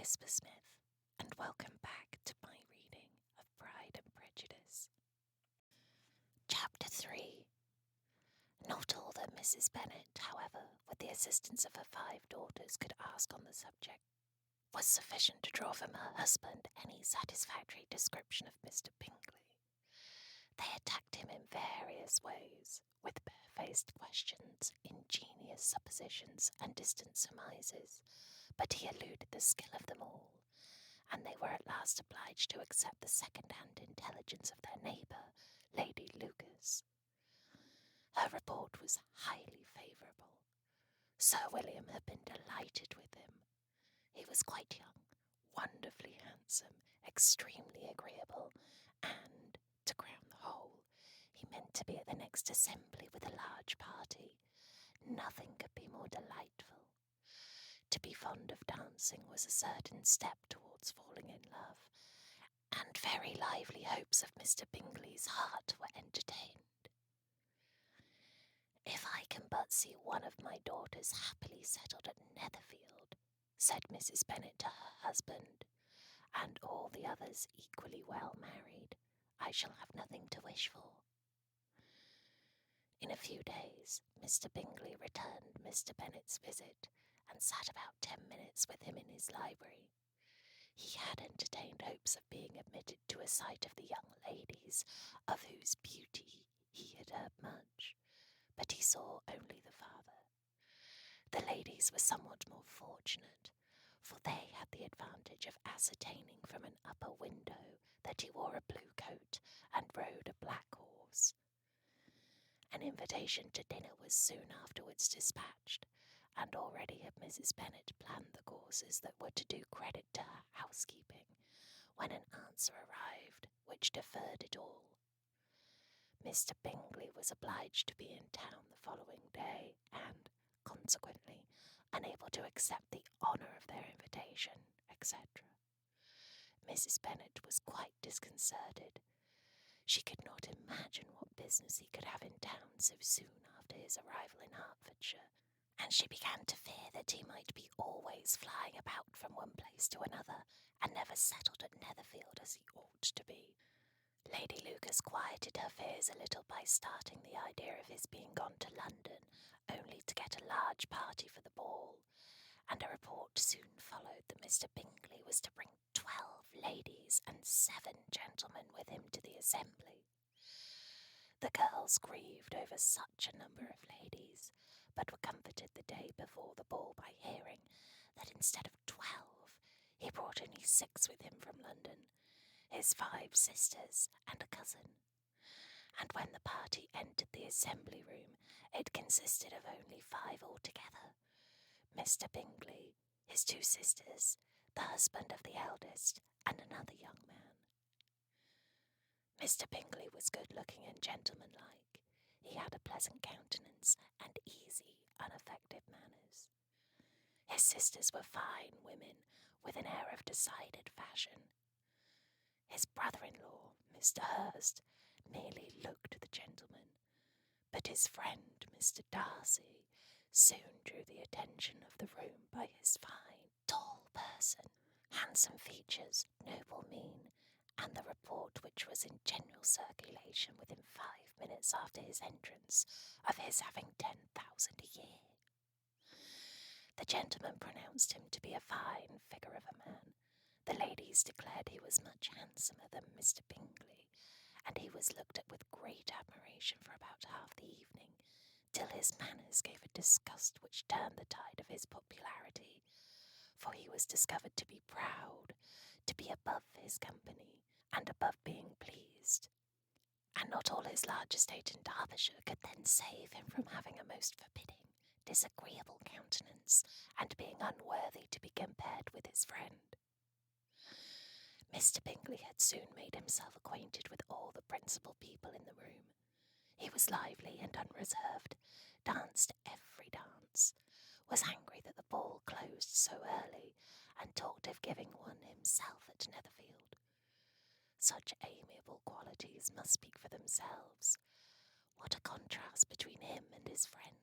Whispersmith, and welcome back to my reading of Pride and Prejudice. Chapter 3. Not all that Mrs. Bennet, however, with the assistance of her 5 daughters, could ask on the subject, was sufficient to draw from her husband any satisfactory description of Mr. Bingley. They attacked him in various ways, with barefaced questions, ingenious suppositions, and distant surmises, but he eluded the skill of them all, and they were at last obliged to accept the second-hand intelligence of their neighbour, Lady Lucas. Her report was highly favourable. Sir William had been delighted with him. He was quite young, wonderfully handsome, extremely agreeable, and, to crown the whole, he meant to be at the next assembly with a large party. Nothing could be more delightful. To be fond of dancing was a certain step towards falling in love, and very lively hopes of Mr. Bingley's heart were entertained. "If I can but see one of my daughters happily settled at Netherfield," said Mrs. Bennet to her husband, "and all the others equally well married, I shall have nothing to wish for." In a few days, Mr. Bingley returned Mr. Bennet's visit, and sat about 10 minutes with him in his library. He had entertained hopes of being admitted to a sight of the young ladies, of whose beauty he had heard much, but he saw only the father. The ladies were somewhat more fortunate, for they had the advantage of ascertaining from an upper window that he wore a blue coat and rode a black horse. An invitation to dinner was soon afterwards dispatched, and already had Mrs. Bennet planned the courses that were to do credit to her housekeeping, when an answer arrived which deferred it all. Mr. Bingley was obliged to be in town the following day, and, consequently, unable to accept the honour of their invitation, etc. Mrs. Bennet was quite disconcerted. She could not imagine what business he could have in town so soon after his arrival in Hertfordshire, and she began to fear that he might be always flying about from one place to another, and never settled at Netherfield as he ought to be. Lady Lucas quieted her fears a little by starting the idea of his being gone to London, only to get a large party for the ball, and a report soon followed that Mr. Bingley was to bring 12 ladies and 7 gentlemen with him to the assembly. The girls grieved over such a number of ladies, but were comforted the day before the ball by hearing that instead of 12, he brought only 6 with him from London, his 5 sisters and a cousin. And when the party entered the assembly room, it consisted of only 5 altogether: Mr. Bingley, his 2 sisters, the husband of the eldest, and another young man. Mr. Bingley was good-looking and gentlemanlike. He had a pleasant countenance and easy, unaffected manners. His sisters were fine women, with an air of decided fashion. His brother-in-law, Mr. Hurst, merely looked the gentleman, but his friend, Mr. Darcy, soon drew the attention of the room by his fine, tall person, handsome features, noble mien, and the report which was in general circulation within 5 minutes after his entrance, of his having 10,000 a year. The gentleman pronounced him to be a fine figure of a man. The ladies declared he was much handsomer than Mr. Bingley, and he was looked at with great admiration for about half the evening, till his manners gave a disgust which turned the tide of his popularity, for he was discovered to be proud, to be above his company, and above being pleased, and not all his large estate in Derbyshire could then save him from having a most forbidding, disagreeable countenance, and being unworthy to be compared with his friend. Mr. Bingley had soon made himself acquainted with all the principal people in the room. He was lively and unreserved, danced every dance, was angry that the ball closed so early, and talked of giving one himself at Netherfield. Such amiable qualities must speak for themselves. What a contrast between him and his friend!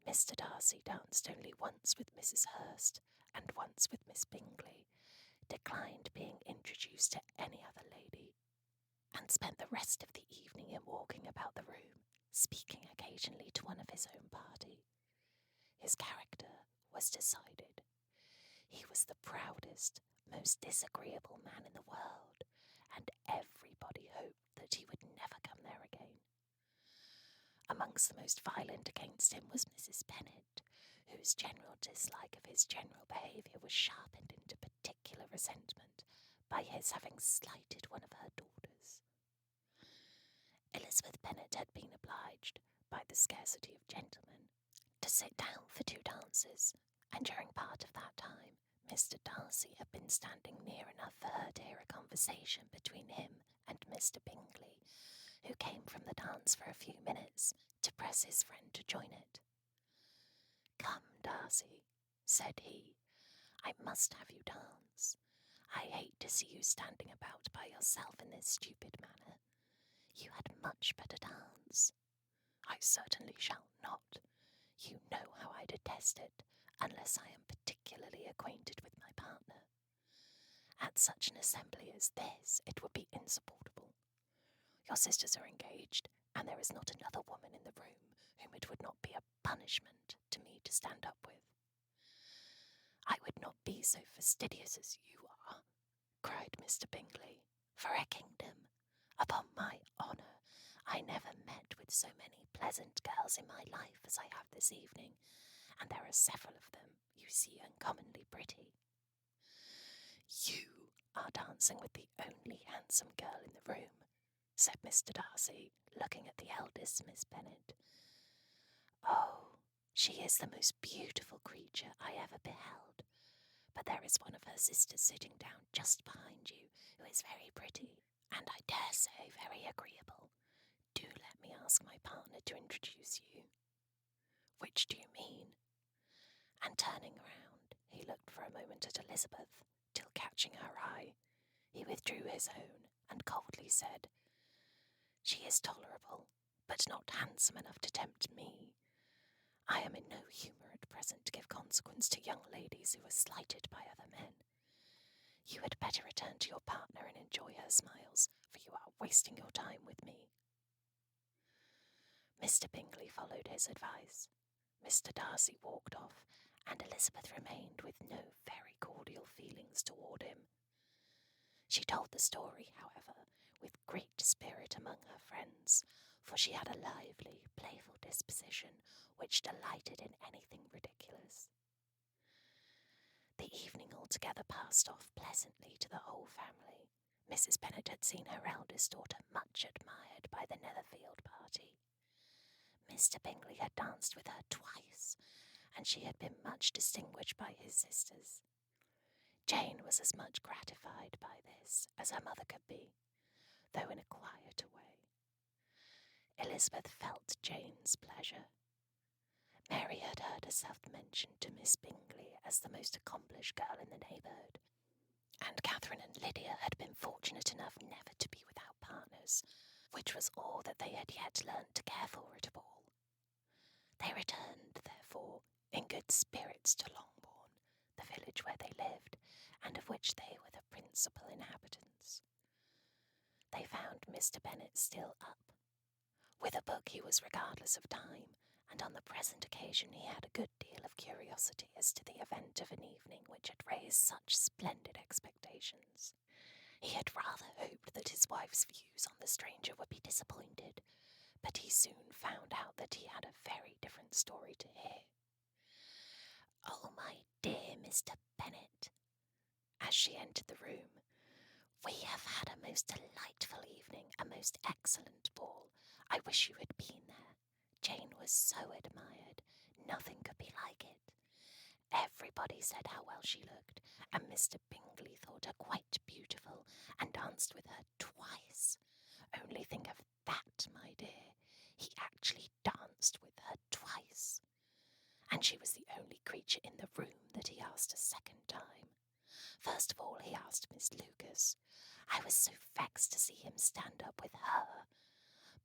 Mr. Darcy danced only once with Mrs. Hurst, and once with Miss Bingley, declined being introduced to any other lady, and spent the rest of the evening in walking about the room, speaking occasionally to one of his own party. His character was decided. He was the proudest, most disagreeable man in the world, and everybody hoped that he would never come there again. Amongst the most violent against him was Mrs. Bennet, whose general dislike of his general behaviour was sharpened into particular resentment by his having slighted one of her daughters. Elizabeth Bennet had been obliged, by the scarcity of gentlemen, to sit down for 2 dances, and during part of that time Mr. Darcy had been standing near enough for her to hear a conversation between him and Mr. Bingley, who came from the dance for a few minutes to press his friend to join it. "Come, Darcy," said he, "I must have you dance. I hate to see you standing about by yourself in this stupid manner. You had much better dance." "I certainly shall not. You know how I detest it, unless I am particularly acquainted with my partner. At such an assembly as this, it would be insupportable. Your sisters are engaged, and there is not another woman in the room whom it would not be a punishment to me to stand up with." "I would not be so fastidious as you are," cried Mr. Bingley, "for a kingdom. Upon my honour, I never met with so many pleasant girls in my life as I have this evening, and there are several of them, you see, uncommonly pretty." "You are dancing with the only handsome girl in the room," said Mr. Darcy, looking at the eldest Miss Bennet. "Oh, she is the most beautiful creature I ever beheld, but there is one of her sisters sitting down just behind you, who is very pretty, and I dare say very agreeable. Do let me ask my partner to introduce you." "Which do you mean?" And turning round, he looked for a moment at Elizabeth, till catching her eye, he withdrew his own, and coldly said, "She is tolerable, but not handsome enough to tempt me. I am in no humour at present to give consequence to young ladies who are slighted by other men. You had better return to your partner and enjoy her smiles, for you are wasting your time with me." Mr. Bingley followed his advice. Mr. Darcy walked off, and Elizabeth remained with no very cordial feelings toward him. She told the story, however, with great spirit among her friends, for she had a lively, playful disposition which delighted in anything ridiculous. The evening altogether passed off pleasantly to the whole family. Mrs. Bennet had seen her eldest daughter much admired by the Netherfield party. Mr. Bingley had danced with her twice, and she had been much distinguished by his sisters. Jane was as much gratified by this as her mother could be, though in a quieter way. Elizabeth felt Jane's pleasure. Mary had heard herself mentioned to Miss Bingley as the most accomplished girl in the neighbourhood, and Catherine and Lydia had been fortunate enough never to be without partners, which was all that they had yet learned to care for at a ball. They returned, therefore, in good spirits to Longbourn, the village where they lived, and of which they were the principal inhabitants. They found Mr. Bennet still up. With a book he was regardless of time, and on the present occasion he had a good deal of curiosity as to the event of an evening which had raised such splendid expectations. He had rather hoped that his wife's views on the stranger would be disappointed, but he soon found out that he had a very different story to hear. "Oh, my dear Mr. Bennet," as she entered the room, "we have had a most delightful evening, a most excellent ball. I wish you had been there. Jane was so admired, nothing could be like it. Everybody said how well she looked, and Mr. Bingley thought her quite beautiful, and danced with her twice. Only think of that, my dear. He actually danced with her twice. And she was the only creature in the room that he asked a second time. First of all he asked Miss Lucas. I was so vexed to see him stand up with her.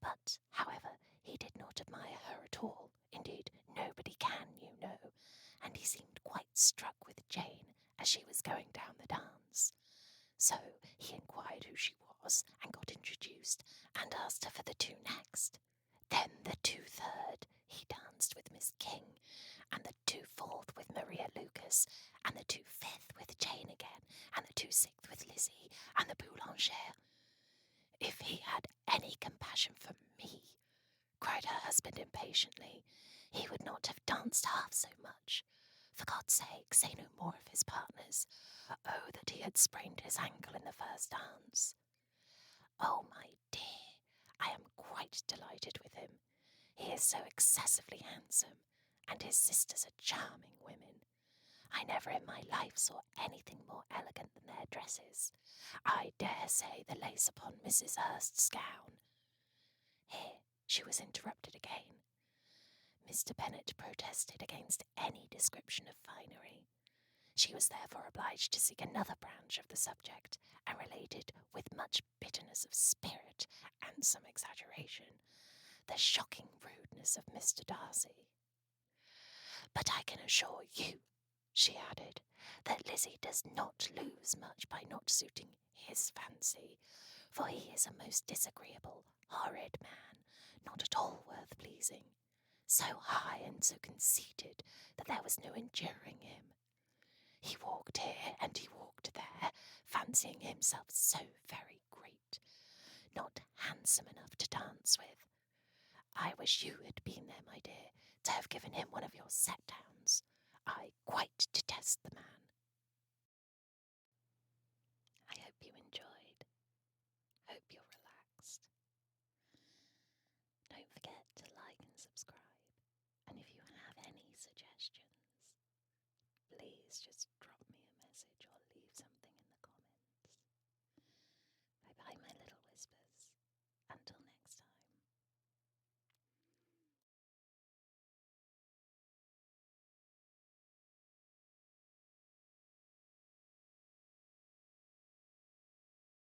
But, however, he did not admire her at all. Indeed, nobody can, you know, and he seemed quite struck with Jane as she was going down the dance. So he inquired who she was and got introduced and asked her for the two next. Then the 2/3 he danced with Miss King, and the 2/4 with Maria Lucas, and the 2/5 with Jane again, and the 2/6 with Lizzie, and the Boulanger. If he had any compassion for me, cried her husband impatiently, he would not have danced half so much. For God's sake, say no more of his partners. Oh, that he had sprained his ankle in the first dance. Oh, my dear, I am quite delighted with him. He is so excessively handsome, and his sisters are charming women. I never in my life saw anything more elegant than their dresses. I dare say the lace upon Mrs. Hurst's gown. Here she was interrupted again. Mr. Bennet protested against any description of finery. She was therefore obliged to seek another branch of the subject, and related, with much bitterness of spirit and some exaggeration, the shocking rudeness of Mr. Darcy. But I can assure you, she added, that Lizzie does not lose much by not suiting his fancy, for he is a most disagreeable, horrid man, not at all worth pleasing, so high and so conceited that there was no enduring him. He walked here and he walked there, fancying himself so very great, not handsome enough to dance with. I wish you had been there, my dear, to have given him one of your set downs. I quite detest the man. I hope you enjoyed. Hope you're relaxed. Don't forget to like and subscribe. And if you have any suggestions, please just